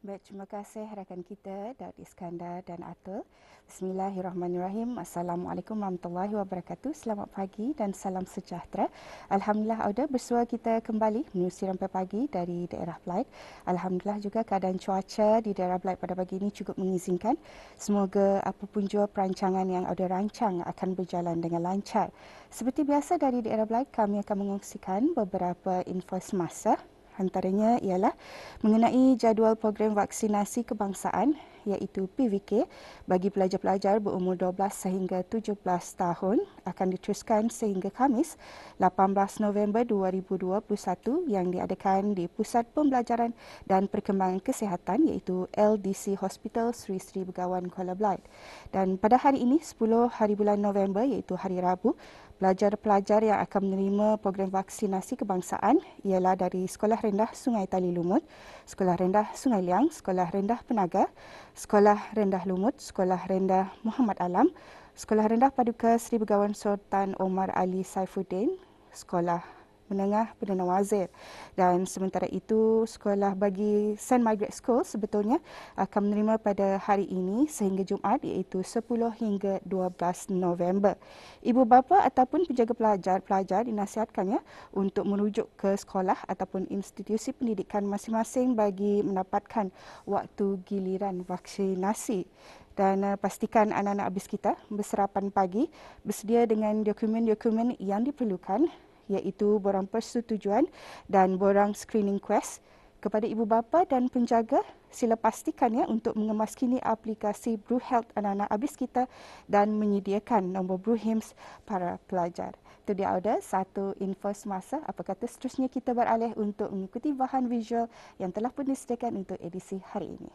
Baik, terima kasih rakan kita Daud Iskandar dan Atul. Bismillahirrahmanirrahim. Assalamualaikum warahmatullahi wabarakatuh. Selamat pagi dan salam sejahtera. Alhamdulillah Auda bersua kita kembali menerusi rampai pagi dari daerah Blyth. Alhamdulillah juga keadaan cuaca di daerah Blyth pada pagi ini cukup mengizinkan. Semoga apapun jua perancangan yang Auda rancang akan berjalan dengan lancar. Seperti biasa dari daerah Blyth, kami akan mengongsikan beberapa info semasa. Antaranya ialah mengenai jadual program vaksinasi kebangsaan iaitu PVK bagi pelajar-pelajar berumur 12 sehingga 17 tahun akan diteruskan sehingga Khamis 18 November 2021 yang diadakan di Pusat Pembelajaran dan Perkembangan Kesihatan iaitu LDC Hospital Sri Sri Begawan Kuala Blyth. Dan pada hari ini 10 hari bulan November iaitu hari Rabu, pelajar-pelajar yang akan menerima program vaksinasi kebangsaan ialah dari Sekolah Rendah Sungai Tali Lumut, Sekolah Rendah Sungai Liang, Sekolah Rendah Penaga, Sekolah Rendah Lumut, Sekolah Rendah Muhammad Alam, Sekolah Rendah Paduka Sri Begawan Sultan Omar Ali Saifuddin, Sekolah Menengah Perdana Wazir. Dan sementara itu, sekolah bagi St. Margaret School sebetulnya akan menerima pada hari ini sehingga Jumaat iaitu 10 hingga 12 November. Ibu bapa ataupun penjaga pelajar dinasihatkan ya untuk merujuk ke sekolah ataupun institusi pendidikan masing-masing bagi mendapatkan waktu giliran vaksinasi. Dan pastikan anak-anak habis kita berserapan pagi bersedia dengan dokumen-dokumen yang diperlukan iaitu borang persetujuan dan borang screening quest. Kepada ibu bapa dan penjaga, sila pastikan ya untuk mengemas kini aplikasi Bru Health anak-anak habis kita dan menyediakan nombor Bru HIMS para pelajar. Itu dia ada satu info semasa. Apa kata seterusnya kita beralih untuk mengikuti bahan visual yang telah pun disediakan untuk edisi hari ini.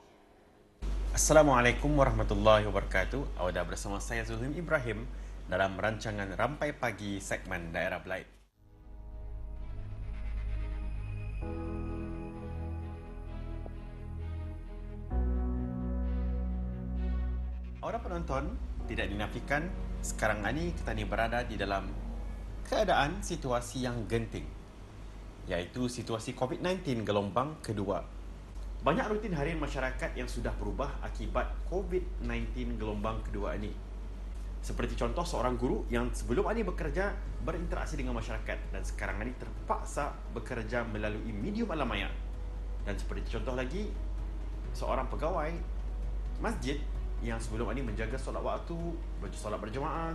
Assalamualaikum warahmatullahi wabarakatuh. Awak bersama saya Zulhim Ibrahim dalam rancangan Rampai Pagi segmen Daerah Blyth. Awak penonton, tidak dinafikan sekarang ini kita ni berada di dalam keadaan situasi yang genting, iaitu situasi COVID-19 gelombang kedua. Banyak rutin harian masyarakat yang sudah berubah akibat COVID-19 gelombang kedua ini. Seperti contoh seorang guru yang sebelum ini bekerja berinteraksi dengan masyarakat dan sekarang ini terpaksa bekerja melalui medium alam maya. Dan seperti contoh lagi, seorang pegawai masjid yang sebelum ini menjaga solat waktu, solat berjemaah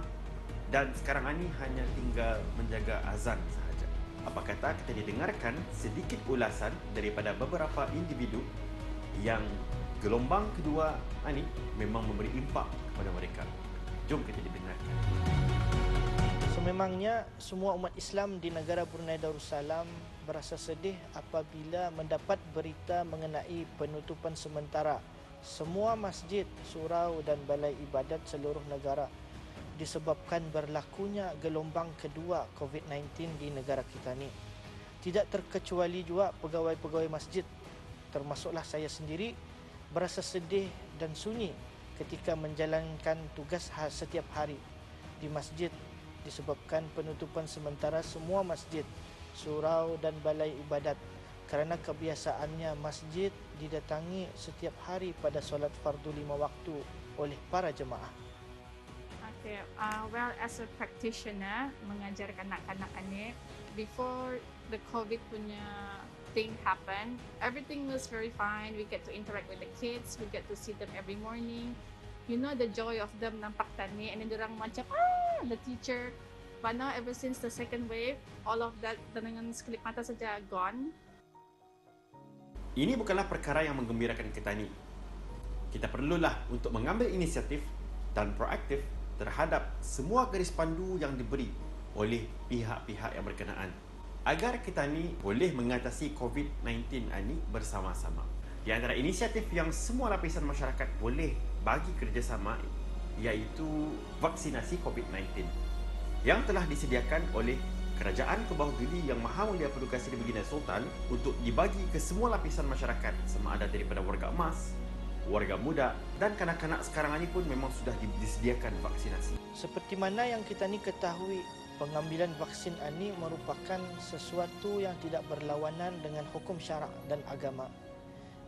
dan sekarang ini hanya tinggal menjaga azan sahaja. Apa kata kita didengarkan sedikit ulasan daripada beberapa individu yang gelombang kedua ini memang memberi impak kepada mereka. Jom kita didengarkan. Sememangnya semua umat Islam di negara Brunei Darussalam berasa sedih apabila mendapat berita mengenai penutupan sementara semua masjid, surau dan balai ibadat seluruh negara disebabkan berlakunya gelombang kedua COVID-19 di negara kita ni. Tidak terkecuali juga pegawai-pegawai masjid, termasuklah saya sendiri, berasa sedih dan sunyi ketika menjalankan tugas setiap hari di masjid disebabkan penutupan sementara semua masjid, surau dan balai ibadat kerana kebiasaannya masjid didatangi setiap hari pada solat fardu 5 waktu oleh para jemaah. Okay, well, as a practitioner mengajar kanak-kanak ni, before the COVID punya thing happen, everything was very fine. We get to interact with the kids, we get to see them every morning. You know the joy of them nampak tani, and then dorang macam the teacher. But now ever since the second wave, all of that dengan sekelip mata saja gone. Ini bukanlah perkara yang menggembirakan kita ni. Kita perlulah untuk mengambil inisiatif dan proaktif terhadap semua garis pandu yang diberi oleh pihak-pihak yang berkenaan agar kita ni boleh mengatasi COVID-19 ini bersama-sama. Di antara inisiatif yang semua lapisan masyarakat boleh bagi kerjasama iaitu vaksinasi COVID-19 yang telah disediakan oleh Kerajaan ke Bawah Duli Yang Maha Mulia Paduka Seri Baginda Sultan untuk dibagi ke semua lapisan masyarakat sama ada daripada warga emas, warga muda dan kanak-kanak sekarang ini pun memang sudah disediakan vaksinasi. Seperti mana yang kita ni ketahui, pengambilan vaksin ini merupakan sesuatu yang tidak berlawanan dengan hukum syarak dan agama.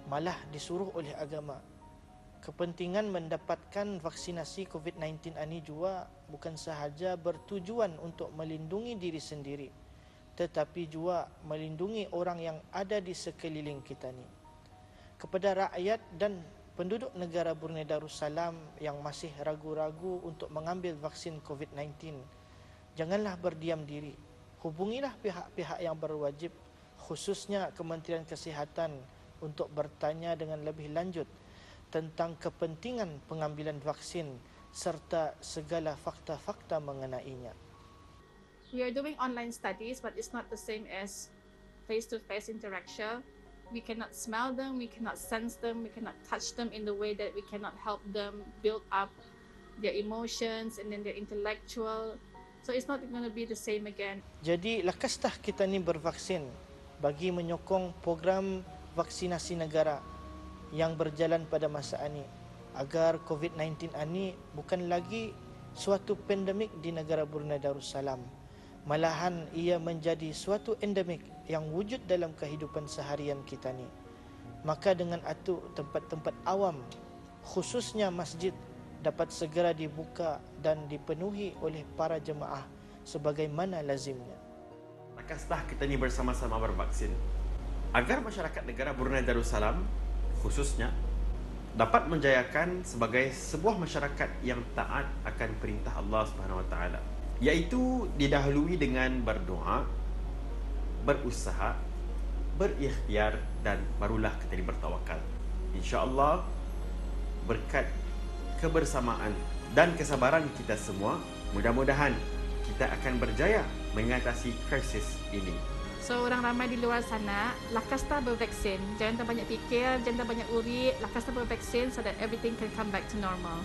malah disuruh oleh agama. Kepentingan mendapatkan vaksinasi COVID-19 ini juga bukan sahaja bertujuan untuk melindungi diri sendiri, tetapi juga melindungi orang yang ada di sekeliling kita ni. Kepada rakyat dan penduduk negara Brunei Darussalam yang masih ragu-ragu untuk mengambil vaksin COVID-19, janganlah berdiam diri. Hubungilah pihak-pihak yang berwajib, khususnya Kementerian Kesihatan, untuk bertanya dengan lebih lanjut tentang kepentingan pengambilan vaksin serta segala fakta-fakta mengenainya. We are doing online studies, but it's not the same as face-to-face interaction. We cannot smell them, we cannot sense them, we cannot touch them in the way that we cannot help them build up their emotions and then their intellectual. So it's not going to be the same again. Jadi lekastah kita ni bervaksin bagi menyokong program vaksinasi negara yang berjalan pada masa ini, agar COVID-19 ini bukan lagi suatu pandemik di negara Brunei Darussalam. Malahan ia menjadi suatu endemik yang wujud dalam kehidupan seharian kita ni. Maka dengan itu tempat-tempat awam, khususnya masjid, dapat segera dibuka dan dipenuhi oleh para jemaah sebagaimana lazimnya. Lekaslah kita ni bersama-sama bervaksin agar masyarakat negara Brunei Darussalam khususnya dapat menjayakan sebagai sebuah masyarakat yang taat akan perintah Allah Subhanahu Wa Taala, iaitu didahului dengan berdoa, berusaha, berikhtiar dan barulah kita ni bertawakal. Insya-Allah berkat kebersamaan dan kesabaran kita semua, mudah-mudahan kita akan berjaya mengatasi krisis ini. So orang ramai di luar sana, lakastah bervaksin. Jangan terbanyak fikir, jangan terbanyak urit. Lakastah bervaksin so that everything can come back to normal.